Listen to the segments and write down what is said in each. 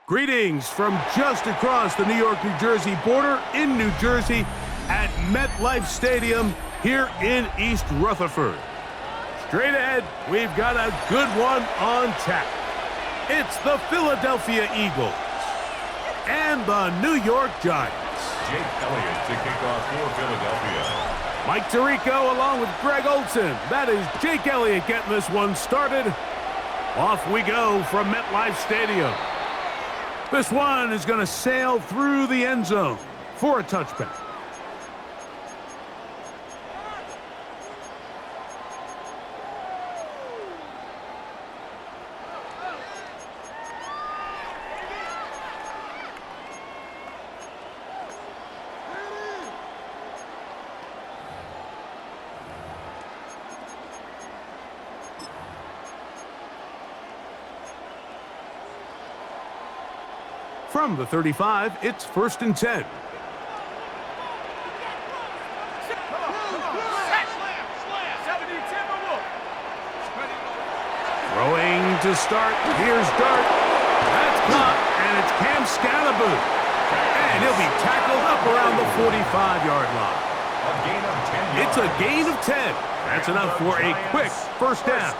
Greetings from just across the New York-New Jersey border in New Jersey at MetLife Stadium here in East Rutherford. Straight ahead, we've got a good one on tap. It's the Philadelphia Eagles and the New York Giants. Jake Elliott to kick off for Philadelphia. Mike Tirico along with Greg Olson. That is Jake Elliott getting this one started. Off we go from MetLife Stadium. This one is going to sail through the end zone for a touchback. From the 35, it's 1st and 10. Throwing to start. Here's Dart. That's caught, and it's Cam Scalaboo. And he'll be tackled up around the 45-yard line. It's a gain of 10. That's enough for a quick first down.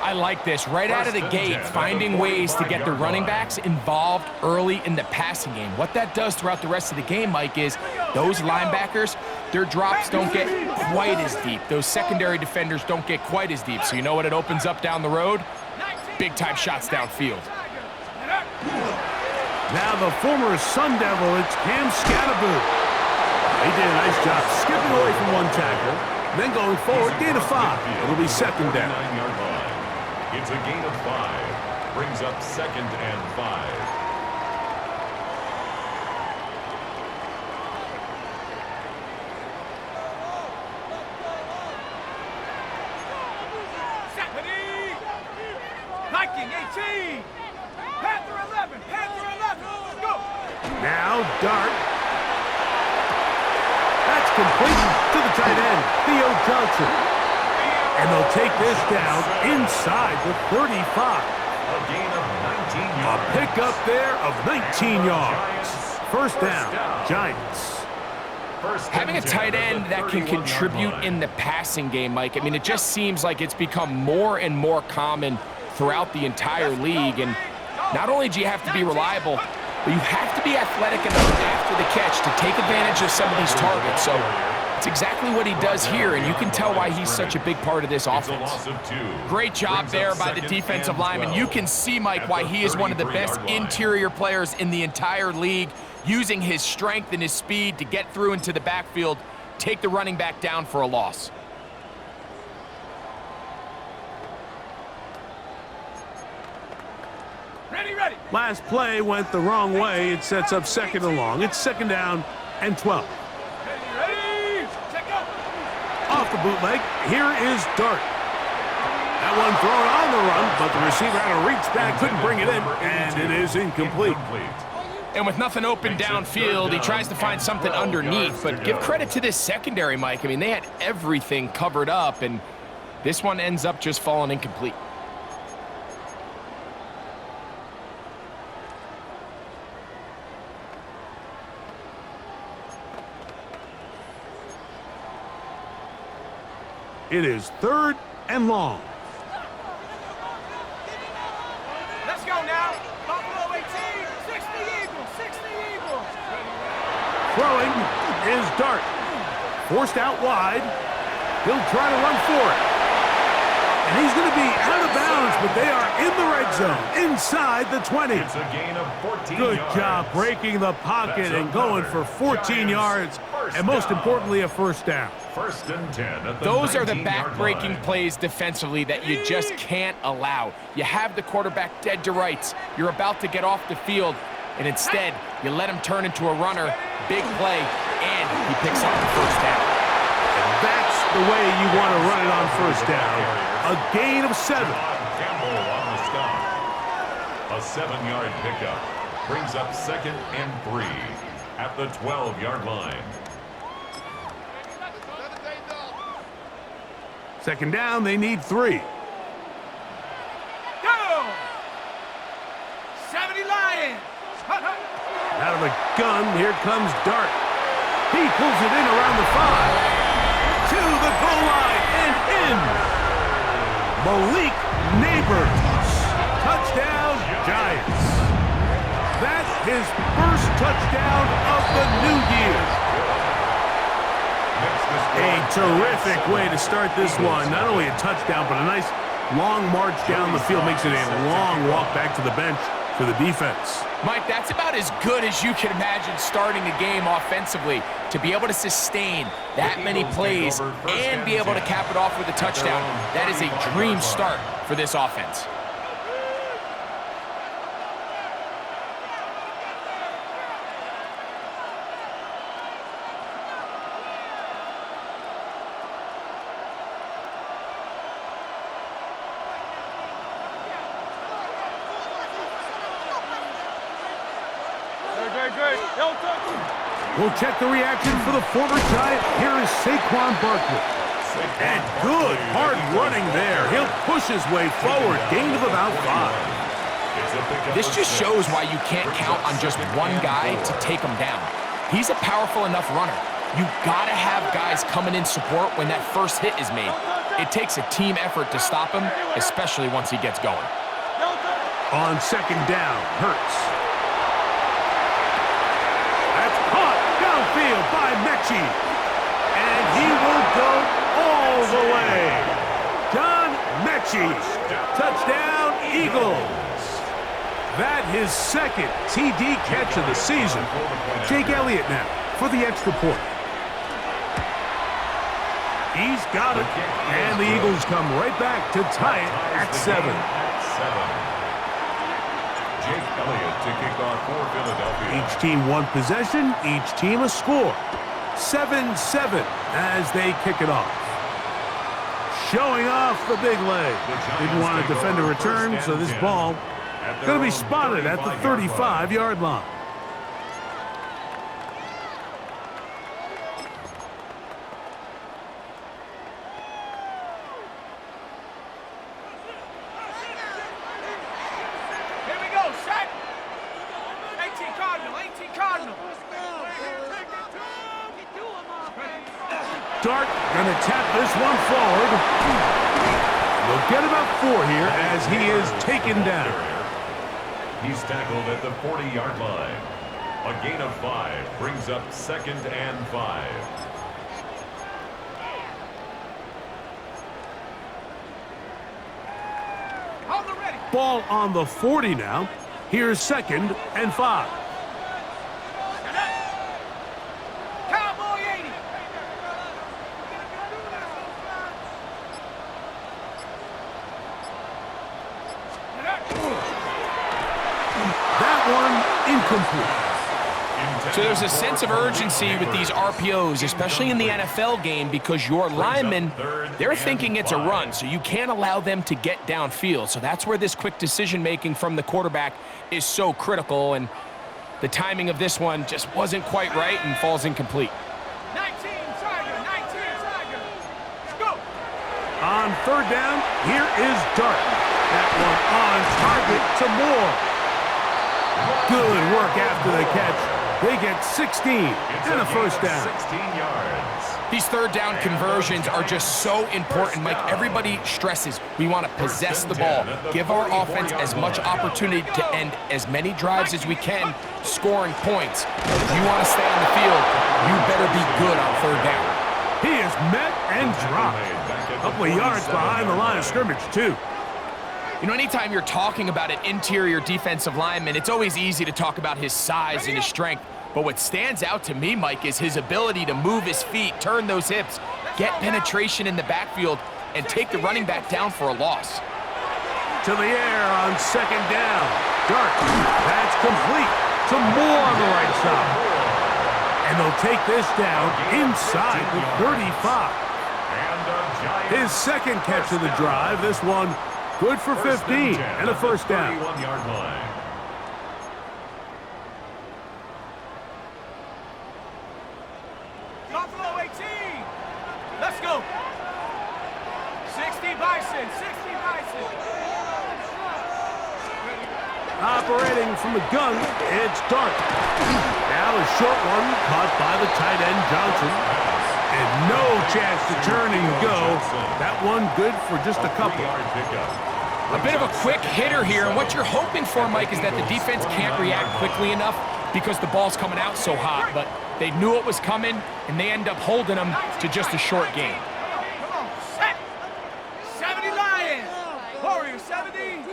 I like this. Right out of the gate, finding ways to get the running backs involved early in the passing game. What that does throughout the rest of the game, Mike, is those linebackers, their drops don't get quite as deep. Those secondary defenders don't get quite as deep. So you know what it opens up down the road? Big-time shots downfield. Now the former Sun Devil, it's Cam Scalaboo. He did a nice job skipping away from one tackle, then going forward, gain of 5. It'll be 2nd down. It's a gain of 5. Brings up 2nd and 5. Viking 18. Panther 11. Panther 11. Go. Now Dart. That's complete to the tight end, Theo Johnson. And they'll take this down inside the 35. A gain of 19 yards. A pickup there of 19 yards. First down, Giants. Having a tight end that can contribute in the passing game, Mike, I mean, it just seems like it's become more and more common throughout the entire league. And not only do you have to be reliable, but you have to be athletic enough after the catch to take advantage of some of these targets. So it's exactly what he does here, and you can tell why he's such a big part of this offense. Great job there by the defensive lineman. You can see, Mike, why he is one of the best interior players in the entire league, using his strength and his speed to get through into the backfield, take the running back down for a loss. Ready. Last play went the wrong way. It sets up 2nd and long. It's 2nd down and 12. Ready. Check out. Off the bootleg, here is Dart. That one thrown on the run, but the receiver had to reach back, couldn't bring it in, and it is incomplete. And with nothing open downfield, he tries to find something underneath. But give credit to this secondary, Mike. I mean, they had everything covered up, and this one ends up just falling incomplete. It is 3rd and long. Let's go now. Buffalo 18. 60 Eagles. 60 Eagles. Throwing is Dart. Forced out wide. He'll try to run for it. And he's going to be out of bounds, but they are in the red zone, inside the 20. It's a gain of 14 Good yards. job breaking the pocket and going for 14 yards, and most importantly, a first down. 1st and 10 at the Those are the 19-yard back-breaking line. plays defensively that you just can't allow. You have the quarterback dead to rights. You're about to get off the field, and instead, you let him turn into a runner, big play, and he picks up the first down. And that's the way you want to run it on first down. A gain of 7. Campbell on the stop. A 7-yard pickup brings up 2nd and 3 at the 12-yard line. 2nd down, they need 3. Go! 70 Lions. gun. Here comes Dart. He pulls it in around the 5. To the goal line and in. Malik Neighbors. Touchdown, Giants. That's his first touchdown of the new year. A terrific way to start this one. Not only a touchdown, but a nice long march down the field. Makes it a long walk back to the bench for the defense. Mike, that's about as good as you can imagine starting a game offensively. To be able to sustain that many plays and be able to cap it off with a touchdown, that is a dream start for this offense. We'll check the reaction for the former Giant. Here is Saquon Barkley. And good, hard running there. He'll push his way forward. Gain of about 5. This just shows why you can't count on just one guy to take him down. He's a powerful enough runner. You gotta have guys coming in support when that first hit is made. It takes a team effort to stop him, especially once he gets going. On second down, Hurts. That's caught downfield by Mechie. And he will go all the way. John Mechie. Touchdown, Eagles. That his second TD catch of the season. Jake Elliott now for the extra point. He's got it. And the Eagles come right back to tie it at 7. Jake Elliott to kick off for Philadelphia. Each team one possession, each team a score. 7-7 as they kick it off. Showing off the big leg. Didn't want to defend a return, so this ball going to be spotted at the 35-yard line. Dart going to tap this one forward. They'll get about 4 here as he is taken down. He's tackled at the 40-yard line. A gain of 5 brings up 2nd and 5. Ball on the 40 now. Here's 2nd and 5. So there's a sense of urgency with these RPOs, especially in the NFL game, because your linemen, they're thinking it's a run, so you can't allow them to get downfield. So that's where this quick decision-making from the quarterback is so critical, and the timing of this one just wasn't quite right and falls incomplete. 19 Tiger, go! On 3rd down, here is Dart. That one on target to Moore. Good work after the catch. They get 16 and a first down. 16 yards. These 3rd down conversions are just so important, Mike. Everybody stresses we want to possess the ball, give our offense as much opportunity to end as many drives as we can, scoring points. If you want to stay on the field, you better be good on 3rd down. He is met and dropped. A couple of yards behind the line of scrimmage, too. You know, anytime you're talking about an interior defensive lineman, it's always easy to talk about his size and his strength. But what stands out to me, Mike, is his ability to move his feet, turn those hips, get penetration in the backfield, and take the running back down for a loss. To the air on 2nd down. Dart. That's complete to Moore on the right side. And they'll take this down inside the 35. His 2nd catch of the drive. This one good for 15 and a first down. 31-yard line. Buffalo 18. Let's go. 60 Bison. Operating from the gun, it's Dart. Now a short one caught by the tight end Johnson. And no chance to turn and go. That one good for just a couple. A bit of a quick hitter here, and what you're hoping for, Mike, is that the defense can't react quickly enough because the ball's coming out so hot. But they knew it was coming, and they end up holding them to just a short game. Come on, set. 70 Lions. Warrior 70.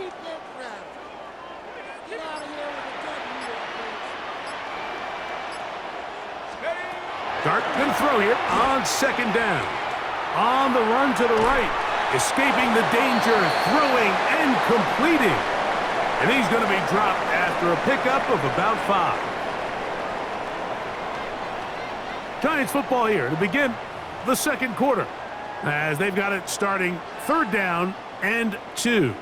Dart can throw here on second down. On the run to the right. Escaping the danger, throwing and completing. And he's going to be dropped after a pickup of about 5. Giants football here to begin the second quarter, as they've got it starting 3rd down and 2.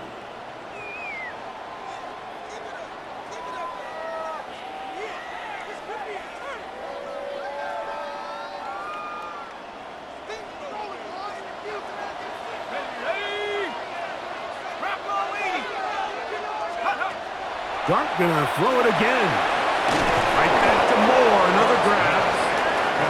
Dart gonna throw it again. Right back to Moore, another grab.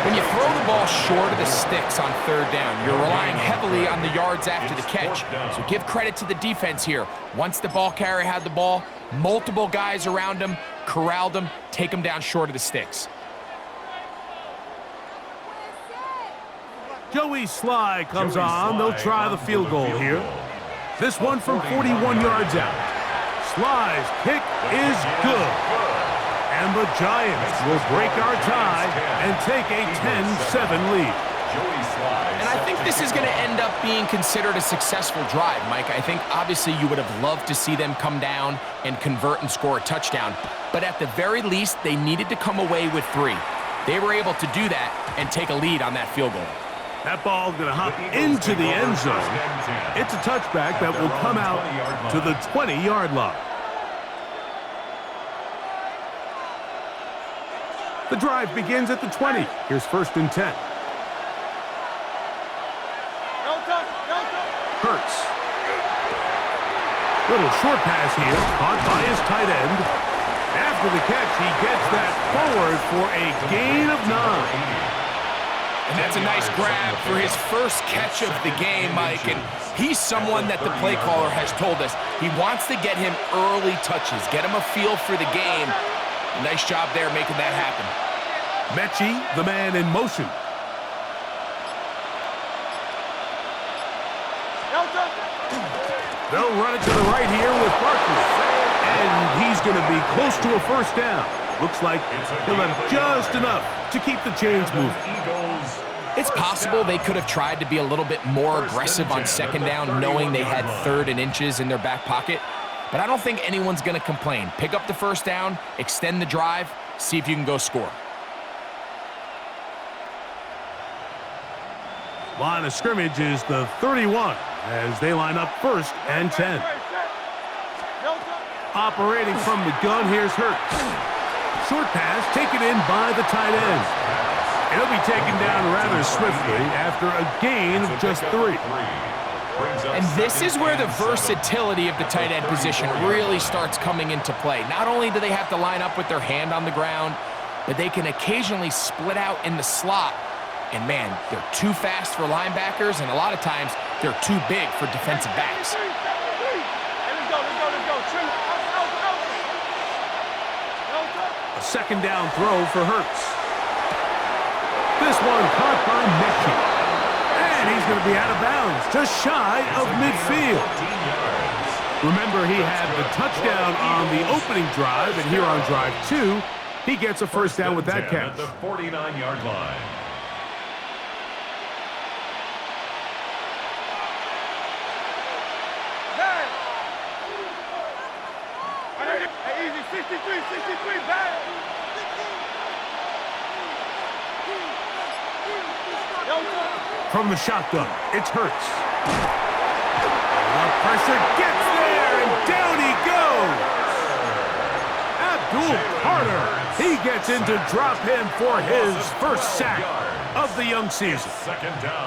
When you throw the ball short of the sticks on 3rd down, you're relying heavily on the yards after the catch. So give credit to the defense here. Once the ball carrier had the ball, multiple guys around him, corralled him, take him down short of the sticks. Joey Sly comes on. They'll try the field goal here. This one from 41 yards out. Sly's kick is good. And the Giants will break our tie and take a 10-7 lead. And I think this is going to end up being considered a successful drive, Mike. I think obviously you would have loved to see them come down and convert and score a touchdown. But at the very least, they needed to come away with 3. They were able to do that and take a lead on that field goal. That ball going to hop into the end zone. It's a touchback that will come out to the 20-yard line. The drive begins at the 20. Here's 1st and 10. Hurts. Little short pass here, caught by his tight end. After the catch, he gets that forward for a gain of 9. And that's a nice grab for his first catch of the game, Mike. And he's someone that the play caller has told us he wants to get him early touches, get him a feel for the game. Nice job there making that happen. Mechie, the man in motion. They'll run it to the right here with Barkley. And he's going to be close to a 1st down. Looks like he'll have just enough to keep the chains moving. It's possible they could have tried to be a little bit more aggressive on 2nd down, knowing they had 3rd and inches in their back pocket. But I don't think anyone's going to complain. Pick up the 1st down, extend the drive, see if you can go score. Line of scrimmage is the 31 as they line up 1st and 10. Operating from the gun, here's Hurts. Short pass taken in by the tight end. It'll be taken down rather swiftly after a gain of just 3. And this is where the versatility of the tight end position really starts coming into play. Not only do they have to line up with their hand on the ground, but they can occasionally split out in the slot. And man, they're too fast for linebackers, and a lot of times they're too big for defensive backs. A 2nd down throw for Hurts. This one caught by Mechie. And he's going to be out of bounds, just shy of midfield. Remember, he had the touchdown on the opening drive, and here on drive 2, he gets a 1st down with that catch. At the 49-yard line. Easy, 63, back. From the shotgun, it's Hurts. The pressure gets there, and down he goes. Abdul Carter, he gets in to drop him for his 1st sack of the young season.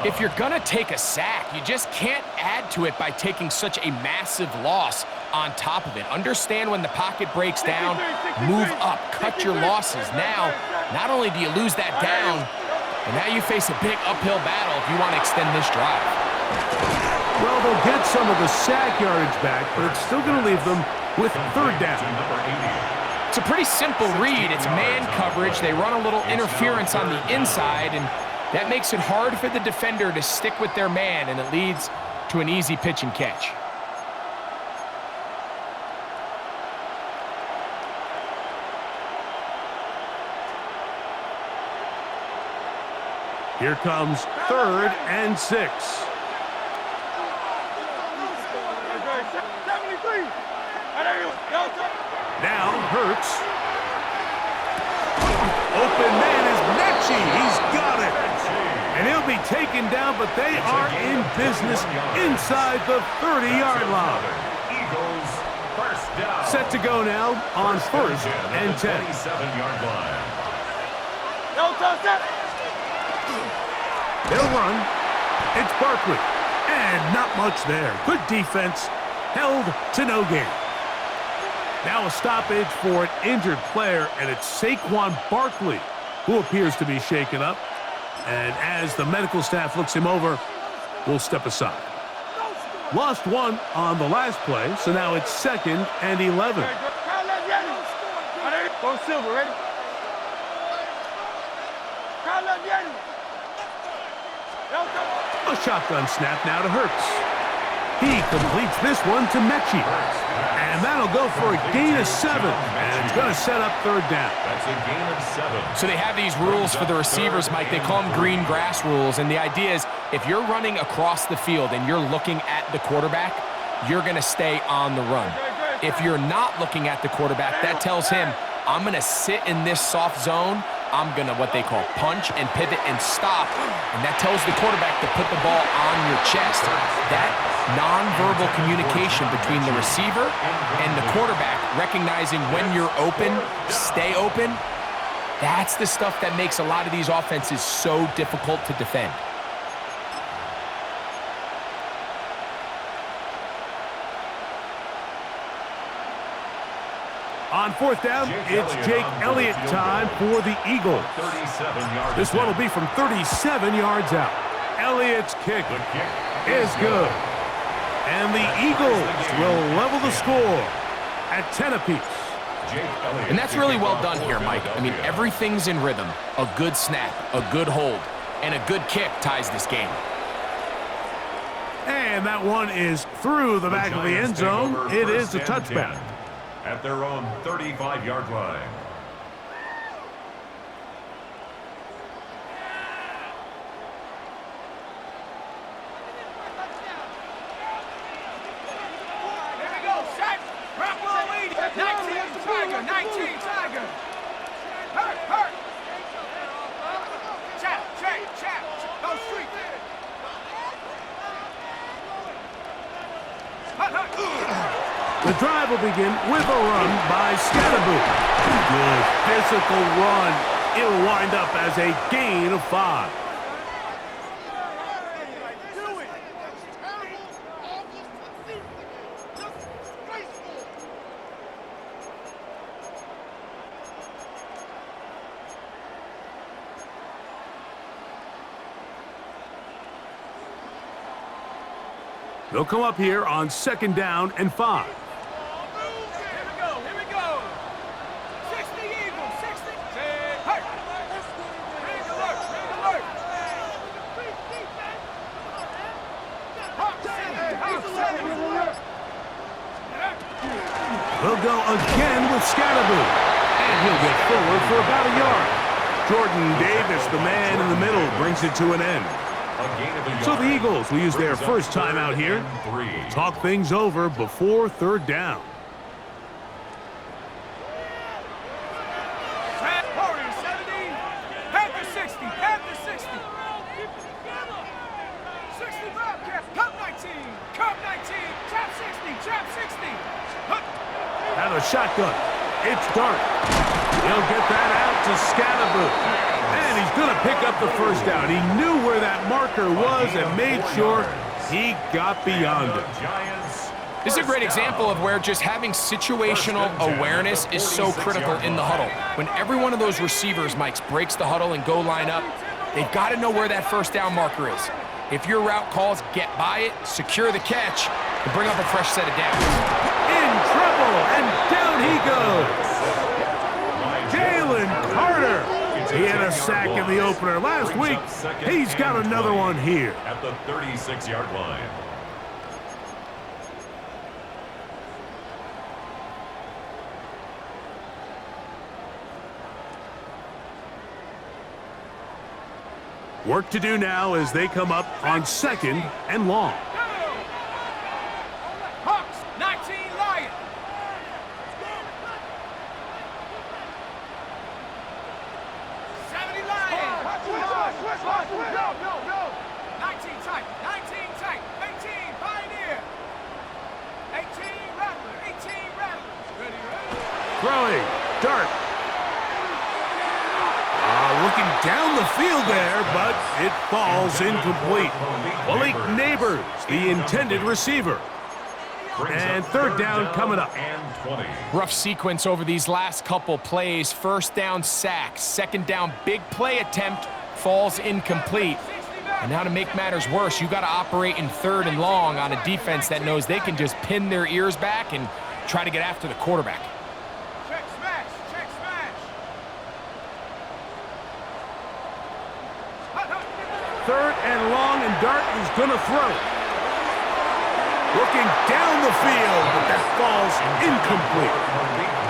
If you're going to take a sack, you just can't add to it by taking such a massive loss. on top of it. Understand when the pocket breaks down, move up, cut your losses. Now, not only do you lose that down, but now you face a big uphill battle if you want to extend this drive. Well, they'll get some of the sack yardage back, but it's still going to leave them with third down. It's a pretty simple read. It's man coverage. They run a little interference on the inside, and that makes it hard for the defender to stick with their man, and it leads to an easy pitch and catch. Here comes 3rd and 6. Now Hurts. Open man is Mechie. He's got it. And he'll be taken down, but they are in business inside the 30-yard line. Eagles first down. Set to go now on 1st and 10. 27-yard line. They'll run. It's Barkley. And not much there. Good defense. Held to no gain. Now a stoppage for an injured player, and it's Saquon Barkley who appears to be shaken up. And as the medical staff looks him over, we'll step aside. Lost one on the last play, so now it's 2nd and 11. Go Silver, ready? A shotgun snap now to Hurts. He completes this one to Mechie. And that'll go for a gain of 7. And it's going to set up 3rd down. That's a gain of 7. So they have these rules for the receivers, Mike. They call them green grass rules. And the idea is if you're running across the field and you're looking at the quarterback, you're going to stay on the run. If you're not looking at the quarterback, that tells him, I'm going to sit in this soft zone. I'm going to what they call punch and pivot and stop. And that tells the quarterback to put the ball on your chest. That nonverbal communication between the receiver and the quarterback, recognizing when you're open, stay open, that's the stuff that makes a lot of these offenses so difficult to defend. On 4th down, it's Jake Elliott time for the Eagles. This one will be from 37 yards out. Elliott's kick is good. And the Eagles will level the score at 10 apiece. And that's really well done here, Mike. I mean, everything's in rhythm. A good snap, a good hold, and a good kick ties this game. And that one is through the back of the end zone. It is a touchback. At their own 35-yard line. There we go, set. Rock 19, Tiger, 19, Tiger. Hurt. Chap. Go street. The drive will begin with a run by Scatterboo. Good physical run. It'll wind up as a gain of 5. They'll come up here on 2nd down and 5. Here we go. 60 Eagles, 60. Hurt. Ring alert. We'll go again with Scatterboo. And he'll get forward for about a yard. Jordan Davis, the man in the middle, brings it to an end. So the Eagles will use their first time out here. Talk things over before 3rd down. Warriors 17. Panther 60. 60 Bobcat. Cup 19. Trap 60. Now the shotgun. It's Dart. He'll get that out to Scatterboo. And he's going to pick up the first down. He knew where that marker was and made sure he got beyond it. Giants This is a great example of where just having situational awareness is so critical in the huddle. When every one of those receivers, Mike, breaks the huddle and go line up, they've got to know where that first down marker is. If your route calls, get by it, secure the catch, and bring up a fresh set of downs. In trouble, and down he goes. Jalen Carter. He had a sack in the opener last week. He's got another one here. At the 36-yard line. Work to do now as they come up on 2nd and long. Hawks, 19 Lion. Go. 19 tight, 19 tight, 18 Pioneer. 18 Rattler, 18 Rattler. Ready. Throwing, Dart. Looking down the field there, but it falls incomplete. Malik Neighbors, the intended receiver. And 3rd down coming up. Rough sequence over these last couple plays. 1st down sack, 2nd down big play attempt, falls incomplete. And now to make matters worse, you got to operate in 3rd and long on a defense that knows they can just pin their ears back and try to get after the quarterback. Check smash. 3rd and long, and Dart is going to throw. Looking down the field, but that falls incomplete.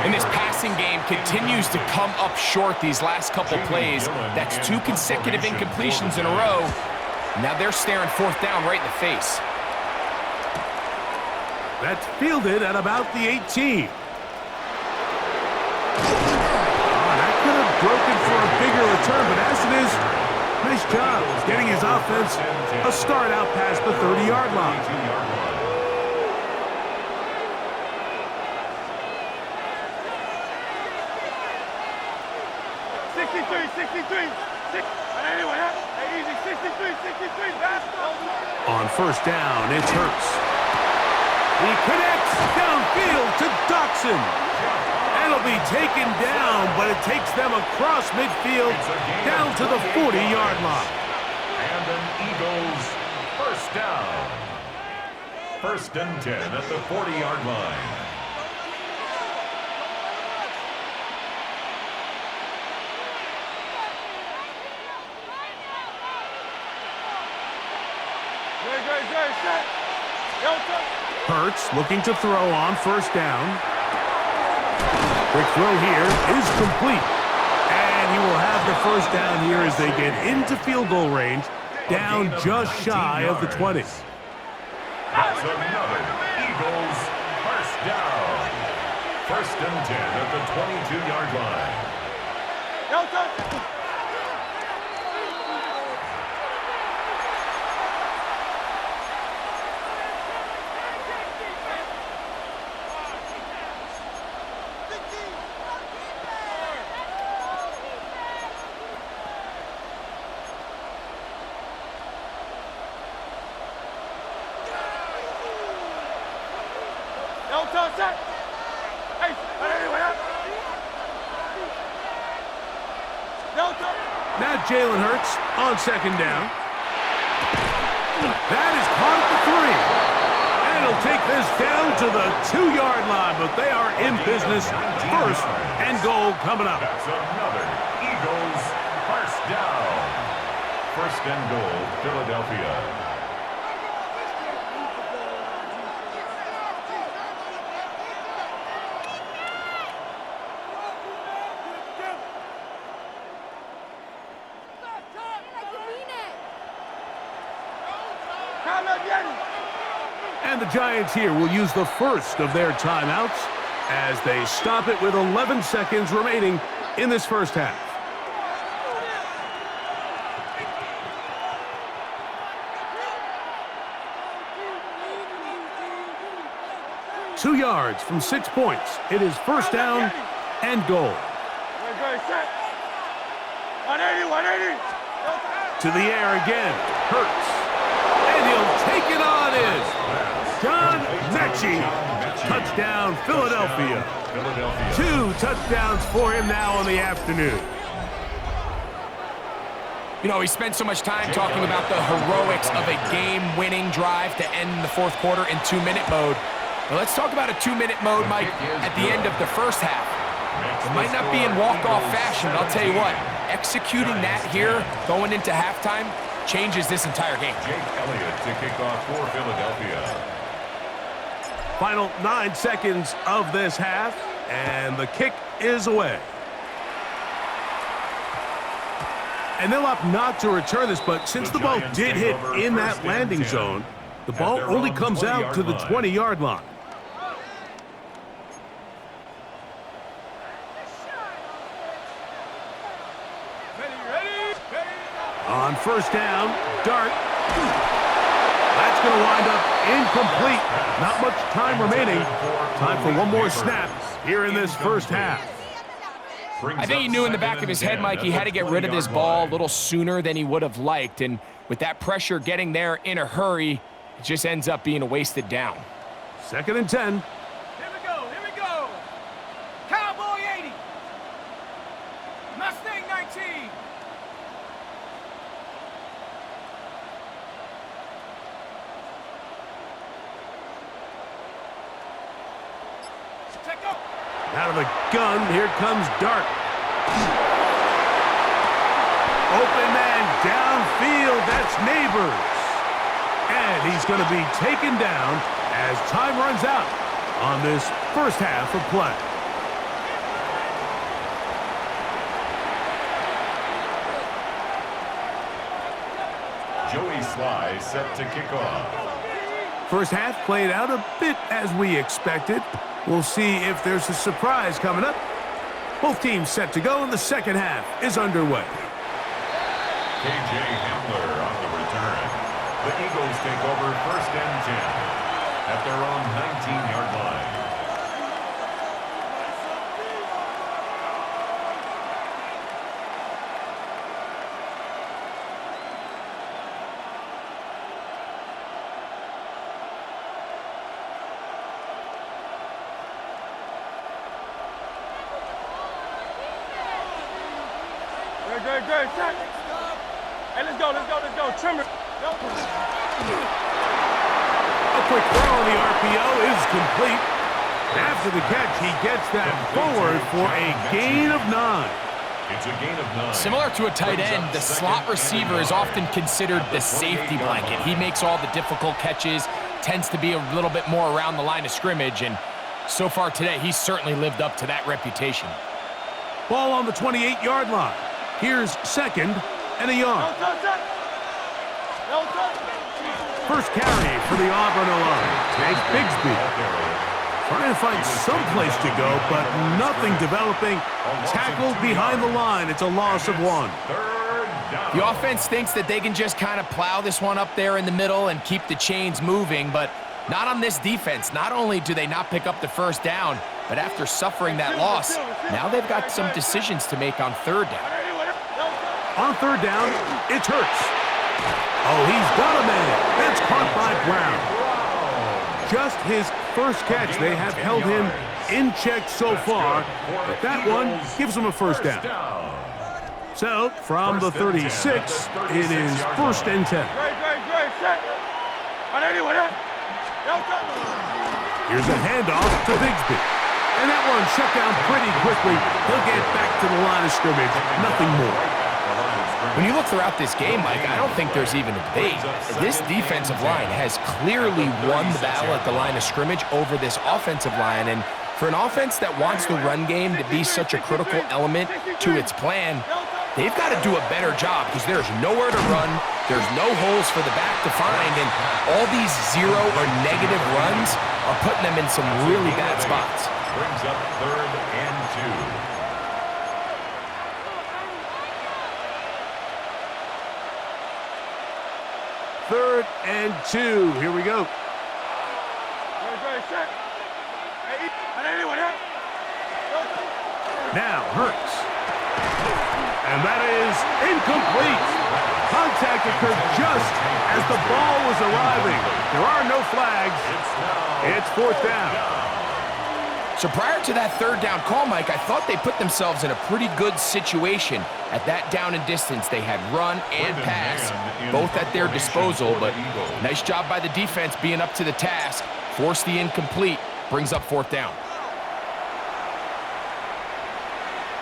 And this passing game continues to come up short these last couple plays. That's 2 consecutive incompletions in a row. Now they're staring 4th down right in the face. That's fielded at about the 18. That could have broken for a bigger return, but as it is, nice job getting his offense a start out past the 30-yard line. On 1st down, it's Hurts. He connects downfield to Dotson. That'll be taken down, but it takes them across midfield down to the 40-yard line. And an Eagles 1st down. 1st and 10 at the 40-yard line. Hurts looking to throw on 1st down. Quick throw here is complete. And he will have the 1st down here as they get into field goal range, down just shy of the 20. That's another Eagles 1st down. 1st and 10 at the 22-yard line. Now Jalen Hurts on 2nd down. That is caught at the 3. And he'll take this down to the 2-yard line, but they are in business. 1st and goal coming up. That's another Eagles 1st down. 1st and goal, Philadelphia. And the Giants here will use the 1st of their timeouts as they stop it with 11 seconds remaining in this 1st half. Two yards from 6 points. It is 1st down and goal. To the air again. Hurts. And he'll take it on in. John Metchie Mechie. Touchdown, Philadelphia. 2 touchdowns for him now on the afternoon. You know, he spent so much time talking about the heroics of a game-winning drive to end the fourth quarter in 2-minute mode. Well, let's talk about a 2-minute mode, Mike, at the end of the first half. It might not be in walk-off fashion, but I'll tell you what, executing that here, going into halftime, changes this entire game. Jake Elliott to kick off for Philadelphia. Final 9 seconds of this half, and the kick is away. And they'll opt not to return this, but since the ball did hit in that landing zone, the ball only comes out to the 20-yard line. On first down, Dart. That's going to wind up incomplete. Not much time remaining. Time for one more snap here in this first half. I think he knew in the back of his head, Mike, he had to get rid of this ball a little sooner than he would have liked. And with that pressure getting there in a hurry, it just ends up being a wasted down. 2nd and 10. Here we go. Cowboy 80. Mustang 19. Check up. Out of the gun, here comes Dart. Open man downfield, that's Neighbors. And he's going to be taken down as time runs out on this first half of play. Joey Sly set to kick off. First half played out a bit as we expected. We'll see if there's a surprise coming up. Both teams set to go, and the second half is underway. KJ Hamler on the return. The Eagles take over 1st and 10 at their own 19-yard line. Great. Hey, let's go. Trimmer. A quick throw on the RPO is complete. After the catch, he gets that forward for a gain of 9. It's a gain of 9. Similar to a tight end, the slot receiver is often considered the safety blanket. He makes all the difficult catches, tends to be a little bit more around the line of scrimmage, and so far today, he's certainly lived up to that reputation. Ball on the 28-yard line. Here's 2nd and a yard. First carry for the Auburn line. Takes Bigsby. Trying to find some place to go, but nothing developing. Tackled behind the line. It's a loss of 1. The offense thinks that they can just kind of plow this one up there in the middle and keep the chains moving, but not on this defense. Not only do they not pick up the first down, but after suffering that loss, now they've got some decisions to make on 3rd down. On 3rd down, it's Hurts. Oh, he's got a man. That's caught by Brown. Just his first catch. They have held him in check so far, but that one gives him a first down. So, from the 36, it is 1st and 10. Here's a handoff to Bigsby. And that one shut down pretty quickly. He'll get back to the line of scrimmage. Nothing more. When you look throughout this game, Mike, I don't think there's even a debate. This defensive line has clearly won the battle at the line of scrimmage over this offensive line. And for an offense that wants the run game to be such a critical element to its plan, they've got to do a better job because there's nowhere to run. There's no holes for the back to find. And all these 0 or negative runs are putting them in some really bad spots. Brings up 3rd and 2. 3rd and 2. Here we go. Now Hurts. And that is incomplete. Contact occurred just as the ball was arriving. There are no flags. It's fourth down. So prior to that third down call, Mike, I thought they put themselves in a pretty good situation at that down and distance. They had run and pass, both at their disposal, but nice job by the defense being up to the task. Force the incomplete, brings up fourth down.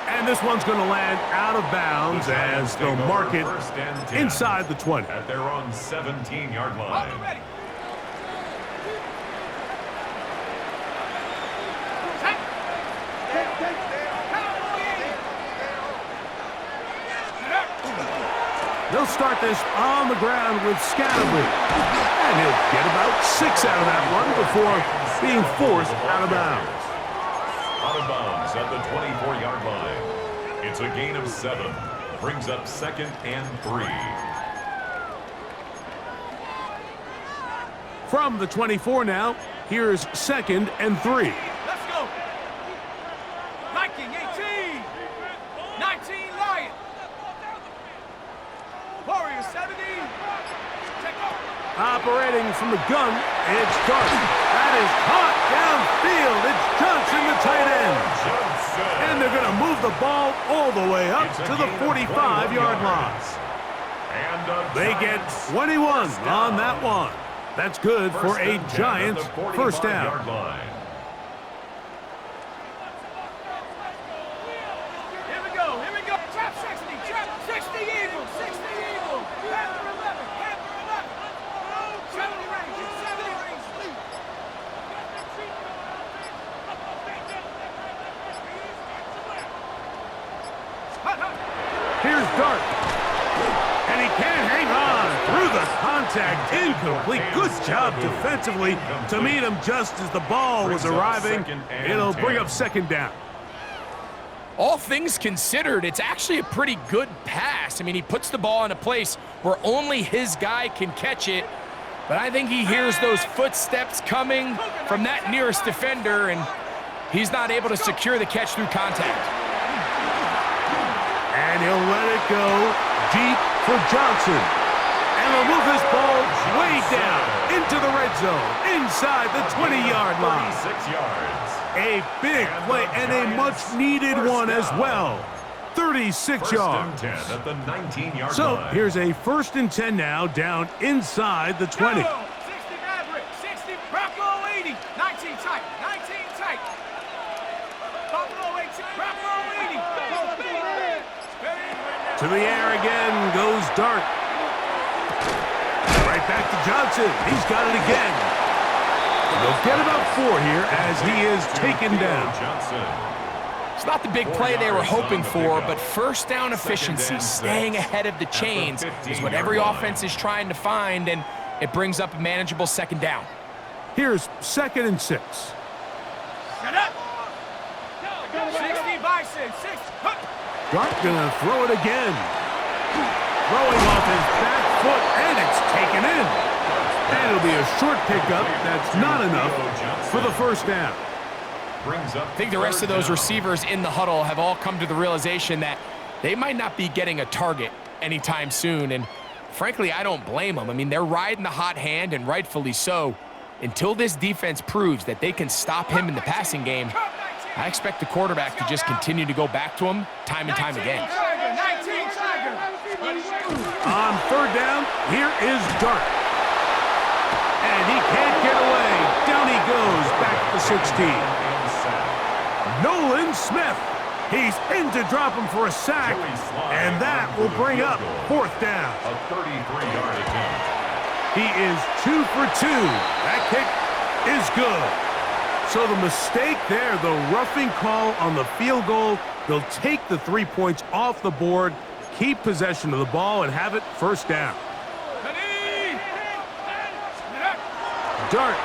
And this one's going to land out of bounds as they'll mark it inside the 20. At their own 17-yard line. They'll start this on the ground with Scatterby. And he'll get about 6 out of that one before being forced out of bounds. Out of bounds at the 24-yard line. It's a gain of 7. Brings up 2nd and 3. From the 24 now, here's 2nd and 3. Let's go. Viking 18. 19 Lion. Warrior 70. Check off. Operating from the gun, it's Dart. That is caught downfield. It's Johnson, the tight end. And they're going to move the ball all the way up to the 45-yard line. They get 21 on that one. That's good for a Giants first down. Here we go. Trap 60 Eagles, 60 Eagles. Panther 11, Panther 11. 70 Rangers, 70 Rangers. Here's Dart. And he can't hang on through the contact. Incomplete. Good job defensively to meet him just as the ball was arriving. It'll bring up 2nd down. All things considered, it's actually a pretty good pass. I mean, he puts the ball in a place where only his guy can catch it. But I think he hears those footsteps coming from that nearest defender, and he's not able to secure the catch through contact. And he'll let it go deep for Johnson. And he'll move this ball way down into the red zone, inside the 20-yard line. 36 yards. A big play and a much-needed one as well. 36 yards. 1st and 10 at the 19-yard So line. here's a 1st and 10 now, down inside the 20. 60 Maverick, 60 Brocco 80. 19 tight, 19 tight. Buffalo 18, Brocco 80. To the air again goes Dart. Right back to Johnson. He's got it again. They'll get about 4 here as he is taken down. It's not the big play they were hoping for, but first down efficiency, staying ahead of the chains, is what every offense is trying to find, and it brings up a manageable 2nd down. Here's 2nd and 6. Shut up. 60 Bison, 60. Dart gonna throw it again. Throwing off his back foot, and it's taken in. And it'll be a short pickup. That's not enough for the 1st down. I think the rest of those receivers in the huddle have all come to the realization that they might not be getting a target anytime soon. And frankly, I don't blame them. I mean, they're riding the hot hand, and rightfully so. Until this defense proves that they can stop him in the passing game, I expect the quarterback to just continue to go back to him time and time again. 19 Tiger. On 3rd down, here is Dart. And he can't get away. Down he goes, back to 16. Nolan Smith. He's in to drop him for a sack, and that will bring up 4th down. A 33-yard attempt. He is 2 for 2. That kick is good. So the mistake there, the roughing call on the field goal, they'll take the 3 points off the board, keep possession of the ball, and have it 1st down. Dart.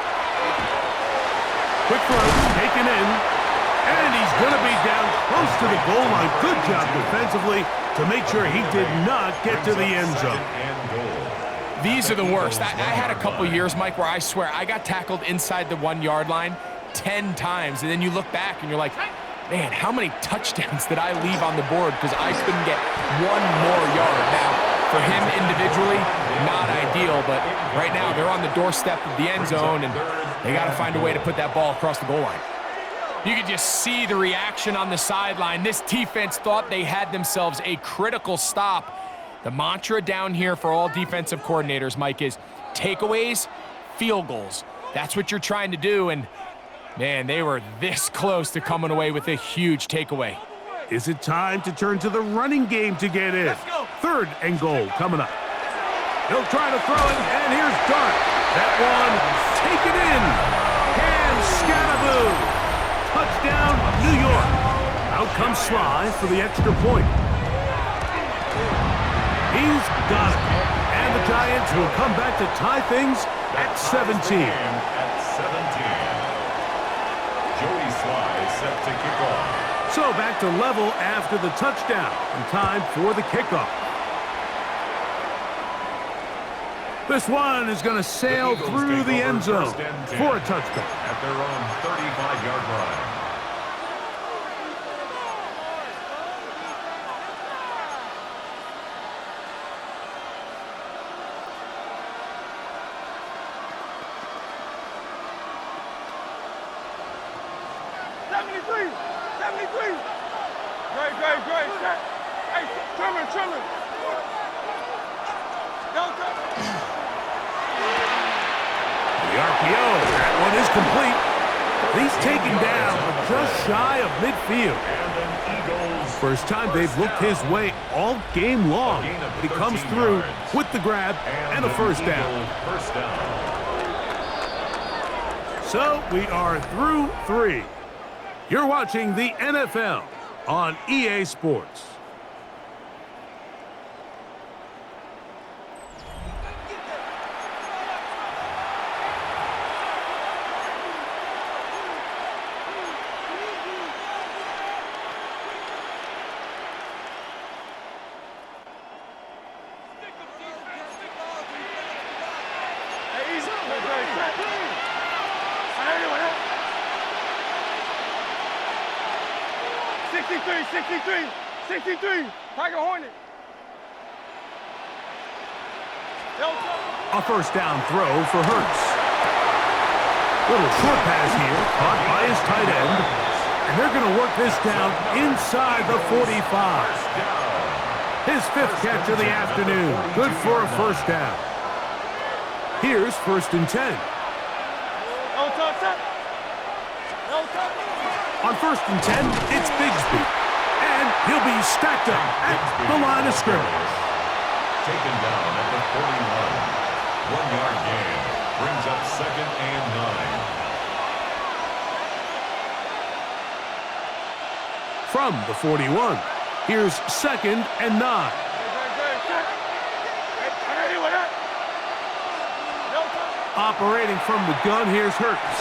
Quick throw, taken in, and he's going to be down close to the goal line. Good job defensively to make sure he did not get to the end zone. These are the worst. I had a couple years, Mike, where I swear I got tackled inside the 1-yard line 10 times, and then you look back and you're like, man, how many touchdowns did I leave on the board because I couldn't get one more yard? Now, for him individually, not ideal, but right now they're on the doorstep of the end zone, and they got to find a way to put that ball across the goal line. You can just see the reaction on the sideline. This defense thought they had themselves a critical stop. The mantra down here for all defensive coordinators, Mike, is takeaways, field goals. That's what you're trying to do, and man, they were this close to coming away with a huge takeaway. Is it time to turn to the running game to get in? 3rd and goal coming up. He'll try to throw it, and here's Dart. That one, take it in. And scataboo. Touchdown, New York. Out comes Sly for the extra point. He's got it. And the Giants will come back to tie things at 17. At 17. Joey Sly is set to kick off. So back to level after the touchdown, and time for the kickoff. This one is going to sail through the end zone for a touchdown. At their own 35-yard line. Great. Hey, Trimmer. The RPO, that one is complete. He's taken down just shy of midfield. First time they've looked his way all game long. He comes through with the grab and a first down. So we are through 3. You're watching the NFL on EA Sports. Tiger Hornet. A first down throw for Hurts. Little short pass here, caught by his tight end. And they're going to work this down inside the 45. His 5th catch of the afternoon. Good for a first down. Here's 1st and 10. On 1st and 10, it's Bigsby. And he'll be stacked up at the line of scrimmage. Taken down at the 41. 1-yard gain. Brings up 2nd and 9. From the 41, here's 2nd and 9. Operating from the gun, here's Hurts.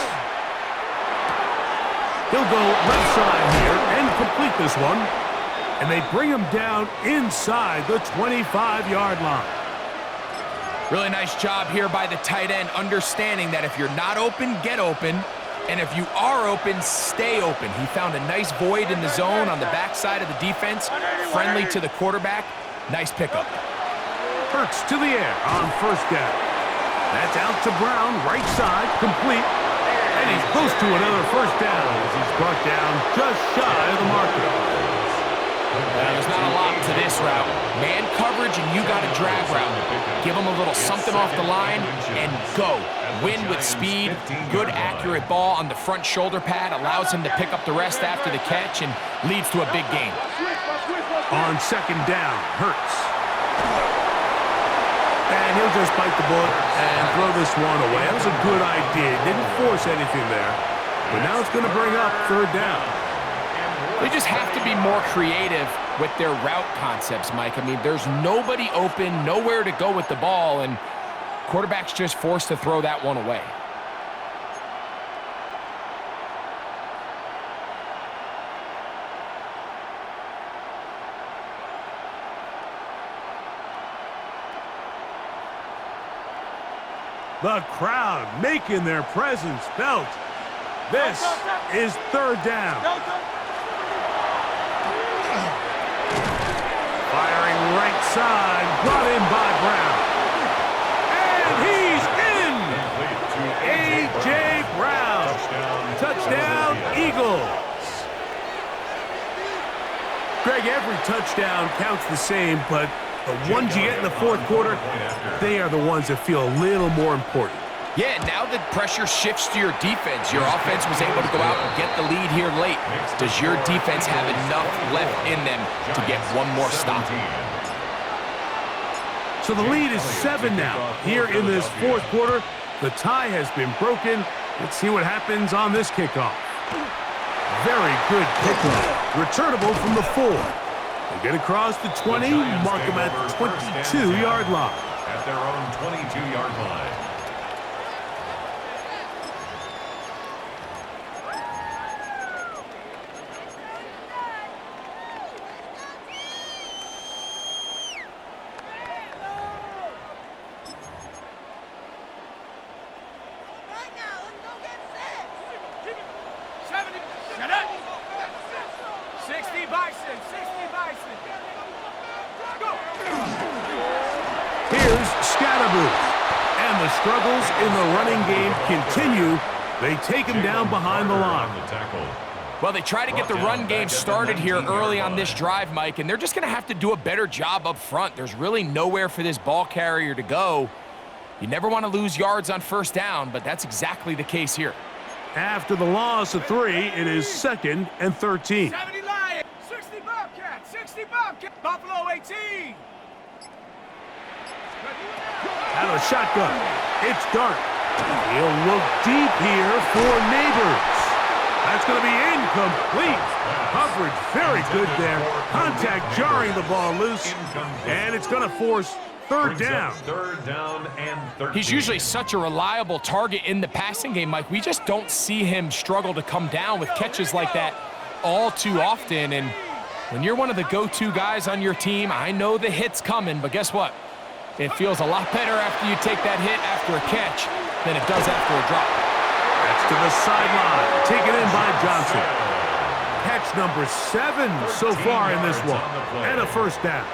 He'll go left side here and complete this one. And they bring him down inside the 25-yard line. Really nice job here by the tight end, understanding that if you're not open, get open. And if you are open, stay open. He found a nice void in the zone on the backside of the defense, friendly to the quarterback. Nice pickup. Hurts to the air on first down. That's out to Brown, right side, complete. And he's close to another first down as he's brought down just shy of the marker. There's not a lot to this route. Man coverage, and you got a drag route. Give him a little something off the line and go. Win with speed. Good, accurate ball on the front shoulder pad. Allows him to pick up the rest after the catch and leads to a big gain. On 2nd down, Hurts. And he'll just bite the bullet and throw this one away. That was a good idea. Didn't force anything there. But now it's going to bring up 3rd down. They just have to be more creative with their route concepts, Mike. I mean, there's nobody open, nowhere to go with the ball, and quarterback's just forced to throw that one away. The crowd making their presence felt. This is 3rd down. Firing right side, brought in by Brown. And he's in! A.J. Brown. Touchdown, Eagles. Greg, every touchdown counts the same, but the ones you get in the fourth quarter, they are the ones that feel a little more important. Yeah, now that pressure shifts to your defense, your offense was able to go out and get the lead here late. Does your defense have enough left in them to get one more stop? So the lead is 7 now. Here in this fourth quarter, the tie has been broken. Let's see what happens on this kickoff. Very good kickoff. Returnable from the 4. They get across the 20, mark them at the 22-yard line. At their own 22-yard line. Struggles in the running game continue. They take him down behind the line. Well, they try to get the run game started here early on this drive, Mike, and they're just going to have to do a better job up front. There's really nowhere for this ball carrier to go. You never want to lose yards on first down, but that's exactly the case here. After the loss of 3, it is 2nd and 13. 70 Lions, 60 Bobcat, 60 Bobcat, Buffalo 18. Out of the shotgun, it's Dart. He'll look deep here for Neighbors. That's going to be incomplete. Coverage very good there. Contact jarring the ball loose, and it's going to force third down. Third down and 13. He's usually such a reliable target in the passing game, Mike. We just don't see him struggle to come down with catches like that all too often. And when you're one of the go-to guys on your team, I know the hit's coming, but guess what? It feels a lot better after you take that hit after a catch than it does after a drop. That's to the sideline. Taken in by Johnson. Catch number 7 so far in this one. And a first down.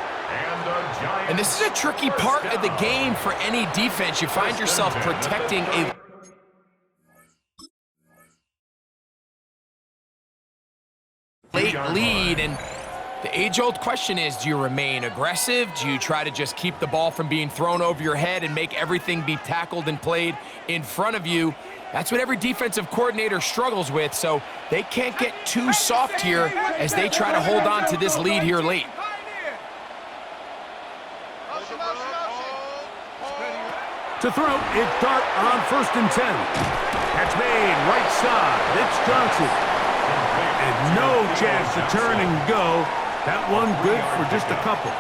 And this is a tricky part of the game for any defense. You find yourself protecting a late lead, and the age-old question is, do you remain aggressive? Do you try to just keep the ball from being thrown over your head and make everything be tackled and played in front of you? That's what every defensive coordinator struggles with, so they can't get too soft here as they try to hold on to this lead here late. To throw, it's Dart on 1st and 10. Catch made, right side, it's Johnson. And no chance to turn and go. That one good for just a couple.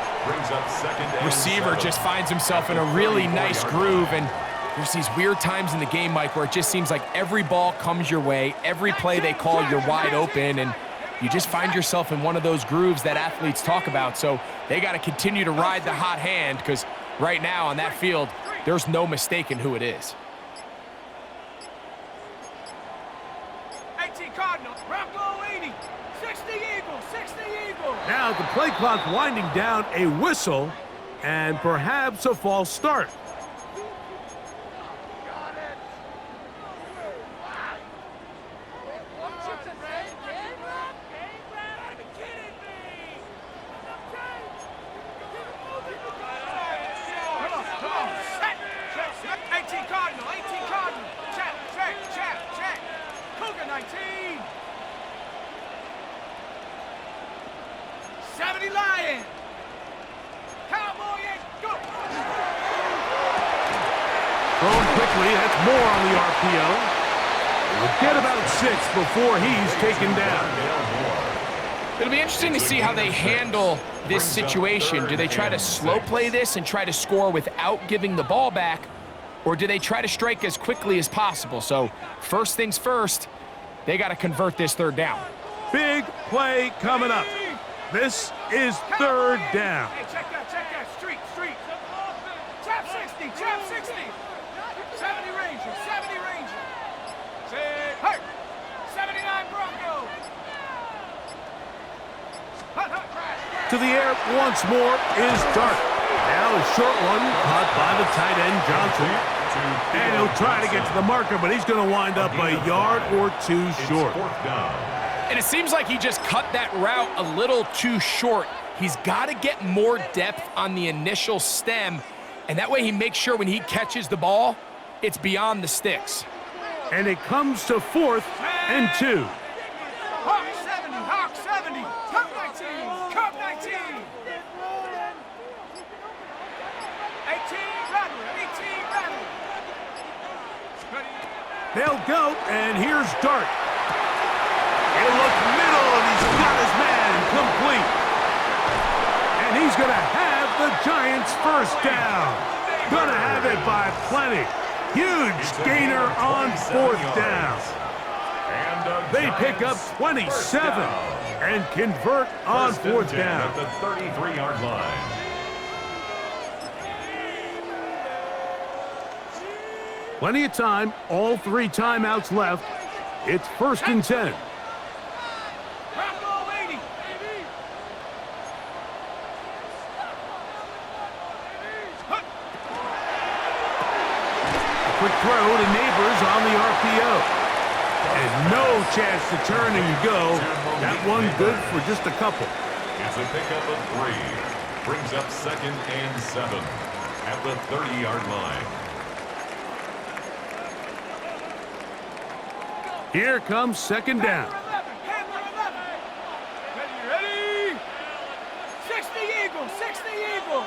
Receiver just finds himself in a really nice groove, and there's these weird times in the game, Mike, where it just seems like every ball comes your way, every play they call, you're wide open, and you just find yourself in one of those grooves that athletes talk about. So they got to continue to ride the hot hand, because right now on that field, there's no mistaking who it is. 18 Cardinals, Bronco 80, 60 Eagles, 60 Eagles. Now the play clock winding down, a whistle, and perhaps a false start. Thrown quickly, that's more on the RPO. We'll get about 6 before he's taken down. It'll be interesting to see how they handle this situation. Do they try to slow play this and try to score without giving the ball back, or do they try to strike as quickly as possible? So first things first, they got to convert this third down. Big play coming up. This is third down. Hey, check that, street. Trap 60, trap 60. 70 Ranger, 70 Ranger. Hey, 79 Bronco. to the air once more is Dart. Now a short one caught by the tight end Johnson. And he'll try to get to the marker, but he's going to wind up a yard or two short. And it seems like he just cut that route a little too short. He's got to get more depth on the initial stem, and that way he makes sure when he catches the ball, it's beyond the sticks. And it comes to 4th and 2. Hawk 70, Hawk 70, Cup 19, Cup 19. 18, battle, 18, battle. They'll go, and here's Dart. He'll look middle, and he's got his man complete. And he's going to have the Giants' first down. Going to have it by plenty. Huge gainer on 4th down. They pick up 27 and convert on 4th down. At the 33-yard line. Plenty of time, all 3 timeouts left. It's 1st and 10. Bronco 80. Quick throw to Neighbors on the RPO. And no chance to turn and go. That one good for just a couple. It's a pickup of 3. Brings up 2nd and 7 at the 30-yard line. Here comes 2nd down. Panther 11. Ready, ready. 60 Eagle, 60 Eagle.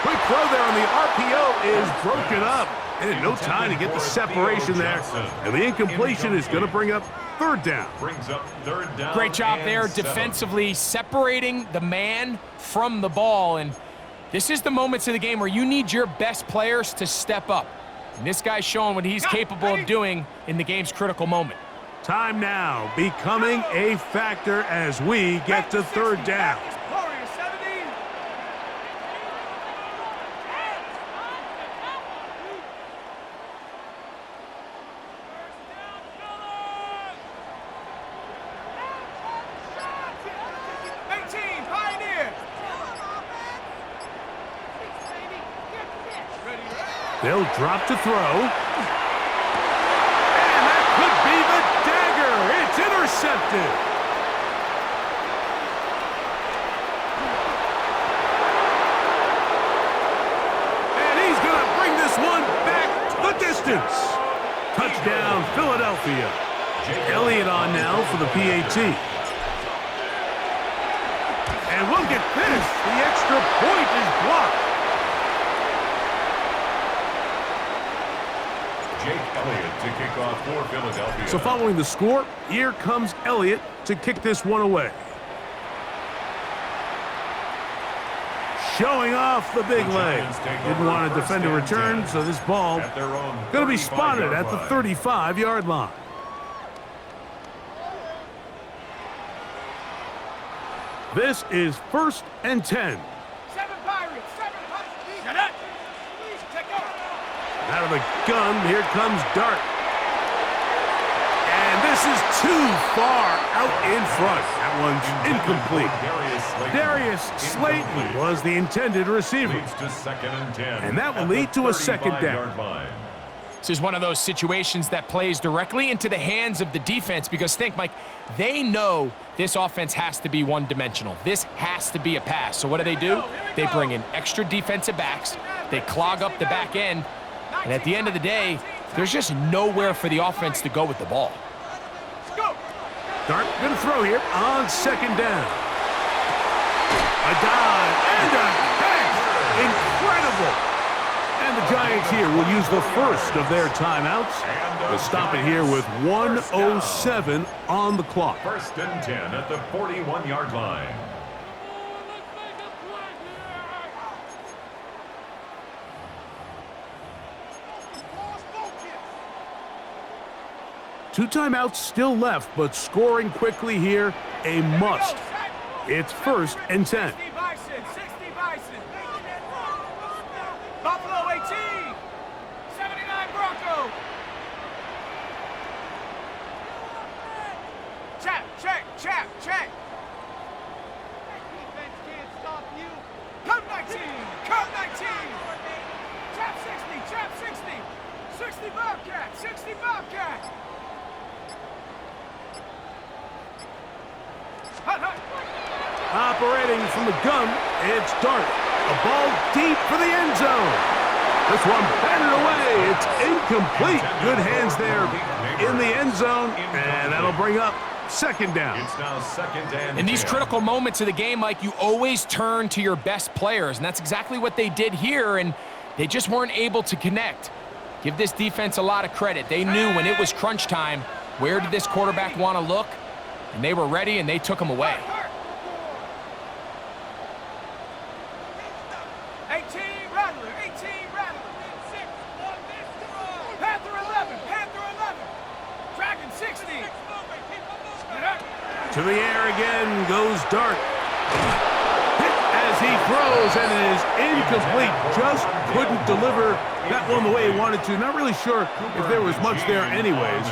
Quick throw there on the RPO is broken up. And no time to get the separation there. And the incompletion is going to bring up 3rd down. Brings up 3rd down. Great job there 7. defensively, separating the man from the ball. And this is the moments of the game where you need your best players to step up. And this guy's showing what he's capable of doing in the game's critical moment. Time now becoming a factor as we get to 3rd down. Warrior 70. Pioneer. They'll drop to throw. And that could be the dagger. It's intercepted. And he's going to bring this one back the distance. Touchdown, Philadelphia. Elliott on now for the PAT. And look at this. The extra point is blocked. Jake Elliott to kick off for Philadelphia. So following the score, here comes Elliott to kick this one away. Showing off the big leg. Didn't want to defend a return, so this ball going to be spotted at the 35-yard line. This is 1st and 10. 7 Pirates, 7 Pirates. Shut up. Check out. Out of the gun, here comes Dart. And this is too far out in front. That one's incomplete. Darius Slayton was the intended receiver. Leads to 2nd and 10. And that will lead to a 2nd down. Line. This is one of those situations that plays directly into the hands of the defense because think, Mike, they know this offense has to be one-dimensional. This has to be a pass. So what do? They bring in extra defensive backs. They clog up the back end. And at the end of the day, there's just nowhere for the offense to go with the ball. Dart going to throw here on 2nd down. A dive and a catch. Incredible. And the Giants here will use the first of their timeouts. They'll stop it here with 1:07 on the clock. 1st and 10 at the 41-yard line. Two timeouts still left, but scoring quickly here, a must. It's 1st and 10. 60 Bison, 60 Bison. Buffalo 18. 79 Bronco. 60 Bobcat. Hut, hut. Operating from the gun, it's Dart. A ball deep for the end zone. This one batted away. It's incomplete. Good hands there in the end zone, and that'll bring up second down. It's now second and In these 10. critical moments of the game, Mike, you always turn to your best players, and that's exactly what they did here, and they just weren't able to connect. Give this defense a lot of credit. They knew when it was crunch time, where did this quarterback want to look, and they were ready, and they took him away. 18 Rattler, 18 Rattler. Panther 11, Panther 11. Dragon 60. To the air again goes Dart. Hit as he throws, and it is incomplete. Just couldn't deliver that one the way he wanted to. Not really sure if there was much there anyways.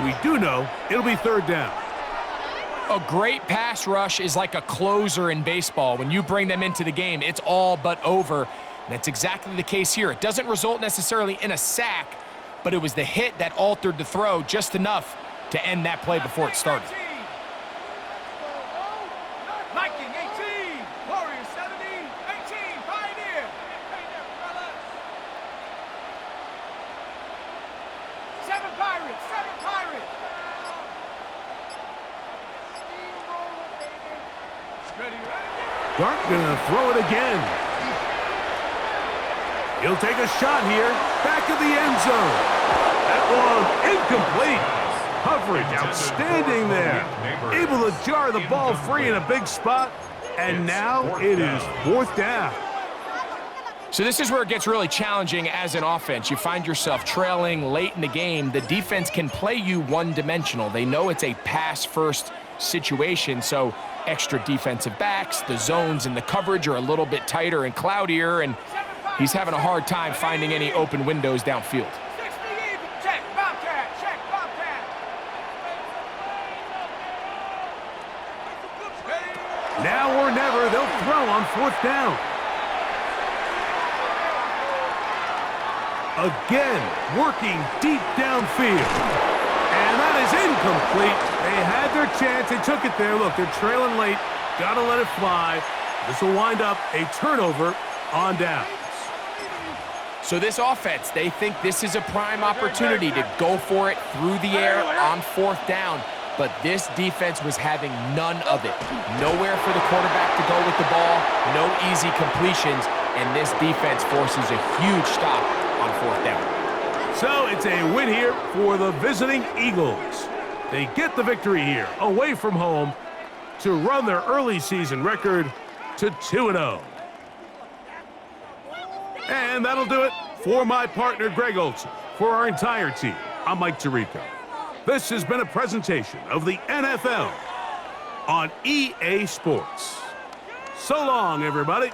We do know it'll be third down. A great pass rush is like a closer in baseball. When you bring them into the game, it's all but over. And that's exactly the case here. It doesn't result necessarily in a sack, but it was the hit that altered the throw just enough to end that play before it started. Viking 18. Warrior 70. 18. Pioneer. 7 Pirates. 7 Pirates. Ready, ready. Dart gonna throw it again. He'll take a shot here. Back of the end zone. That one incomplete. Coverage outstanding there. Able to jar the ball free in a big spot. And now it is fourth down. So this is where it gets really challenging as an offense. You find yourself trailing late in the game. The defense can play you one-dimensional. They know it's a pass-first situation, so extra defensive backs, the zones and the coverage are a little bit tighter and cloudier, and he's having a hard time finding any open windows downfield. 60 Eagle. Check Bobcat. Check Bobcat. Ready. Now or never, they'll throw on fourth down. Again, working deep downfield. And that is incomplete. They had their chance. They took it there. Look, they're trailing late. Got to let it fly. This will wind up a turnover on downs. So this offense, they think this is a prime opportunity to go for it through the air on fourth down. But this defense was having none of it. Nowhere for the quarterback to go with the ball. No easy completions. And this defense forces a huge stop on fourth down. So it's a win here for the visiting Eagles. They get the victory here away from home to run their early season record to 2-0. And that'll do it for my partner, Greg Olson. For our entire team, I'm Mike Tirico. This has been a presentation of the NFL on EA Sports. So long, everybody.